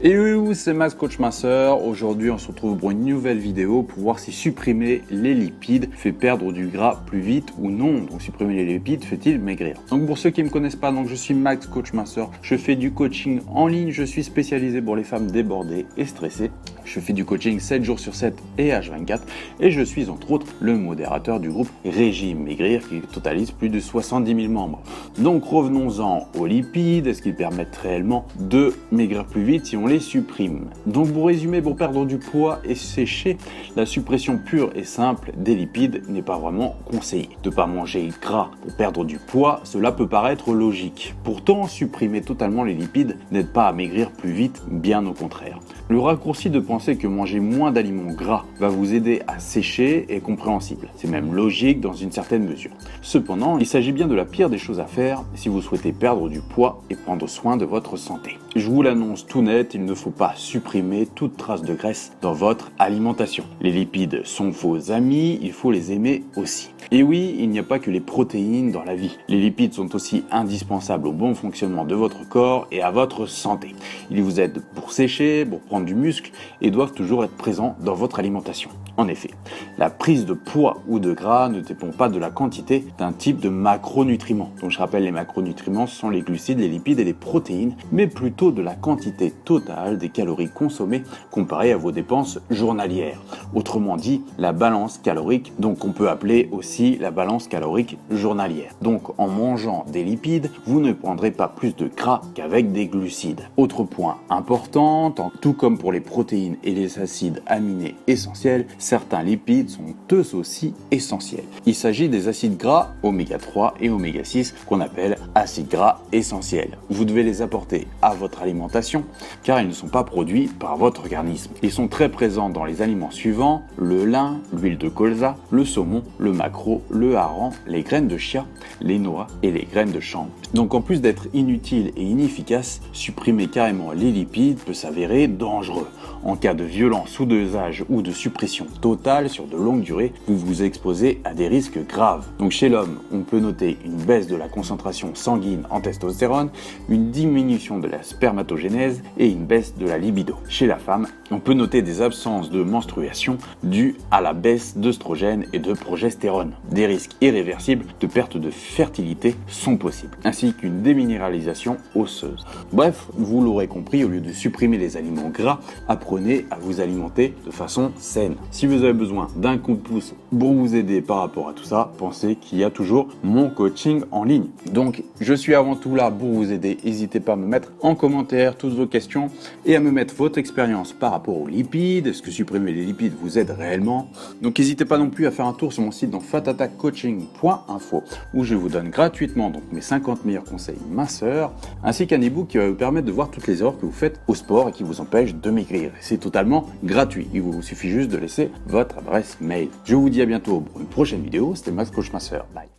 Et oui, c'est Max Coach Masseur. Aujourd'hui, on se retrouve pour une nouvelle vidéo pour voir si supprimer les lipides fait perdre du gras plus vite ou non. Donc, supprimer les lipides fait-il maigrir? Donc, pour ceux qui ne me connaissent pas, donc je suis Max Coach Masseur. Je fais du coaching en ligne. Je suis spécialisé pour les femmes débordées et stressées. Je fais du coaching 7 jours sur 7 et H24. Et je suis entre autres le modérateur du groupe Régime Maigrir qui totalise plus de 70 000 membres. Donc, revenons-en aux lipides. Est-ce qu'ils permettent réellement de maigrir plus vite si on les supprime? Donc pour résumer, pour perdre du poids et sécher, la suppression pure et simple des lipides n'est pas vraiment conseillée. De ne pas manger gras pour perdre du poids, cela peut paraître logique. Pourtant, supprimer totalement les lipides n'aide pas à maigrir plus vite, bien au contraire. Le raccourci de penser que manger moins d'aliments gras va vous aider à sécher est compréhensible. C'est même logique dans une certaine mesure. Cependant, il s'agit bien de la pire des choses à faire si vous souhaitez perdre du poids et prendre soin de votre santé. Je vous l'annonce tout net, il ne faut pas supprimer toute trace de graisse dans votre alimentation. Les lipides sont vos amis, il faut les aimer aussi. Et oui, il n'y a pas que les protéines dans la vie. Les lipides sont aussi indispensables au bon fonctionnement de votre corps et à votre santé. Ils vous aident pour sécher, pour prendre du muscle et doivent toujours être présents dans votre alimentation. En effet, la prise de poids ou de gras ne dépend pas de la quantité d'un type de macronutriments. Donc je rappelle, les macronutriments sont les glucides, les lipides et les protéines, mais plutôt de la quantité totale des calories consommées comparée à vos dépenses journalières. Autrement dit, la balance calorique, donc on peut appeler aussi la balance calorique journalière. Donc en mangeant des lipides, vous ne prendrez pas plus de gras qu'avec des glucides. Autre point important, tout comme pour les protéines et les acides aminés essentiels, certains lipides sont eux aussi essentiels. Il s'agit des acides gras oméga 3 et oméga 6 qu'on appelle acides gras essentiels. Vous devez les apporter à votre alimentation car ils ne sont pas produits par votre organisme. Ils sont très présents dans les aliments suivants: le lin, l'huile de colza, le saumon, le maquereau, le hareng, les graines de chia, les noix et les graines de chanvre. Donc en plus d'être inutile et inefficace, supprimer carrément les lipides peut s'avérer dangereux. En cas de violent sous-dosage ou de suppression totale sur de longues durées, vous vous exposez à des risques graves. Donc chez l'homme, on peut noter une baisse de la concentration sanguine en testostérone, une diminution de la spermatogénèse et une baisse de la libido. Chez la femme, on peut noter des absences de menstruation dues à la baisse d'œstrogène et de progestérone. Des risques irréversibles de perte de fertilité sont possibles, ainsi qu'une déminéralisation osseuse. Bref, vous l'aurez compris, au lieu de supprimer les aliments gras, apprenez à vous alimenter de façon saine. Si vous avez besoin d'un coup de pouce pour vous aider par rapport à tout ça, pensez qu'il y a toujours mon coaching en ligne. Donc, je suis avant tout là pour vous aider. N'hésitez pas à me mettre en commentaire toutes vos questions et à me mettre votre expérience par rapport aux lipides. Est-ce que supprimer les lipides vous aide réellement? Donc, n'hésitez pas non plus à faire un tour sur mon site dans fatatakcoaching.info où je vous donne gratuitement donc mes 50 meilleurs conseils minceurs ainsi qu'un ebook qui va vous permettre de voir toutes les erreurs que vous faites au sport et qui vous empêchent de maigrir. C'est totalement gratuit. Il vous suffit juste de laisser votre adresse mail. Je vous dis à bientôt pour une prochaine vidéo. C'était Max Coach Masseur. Bye.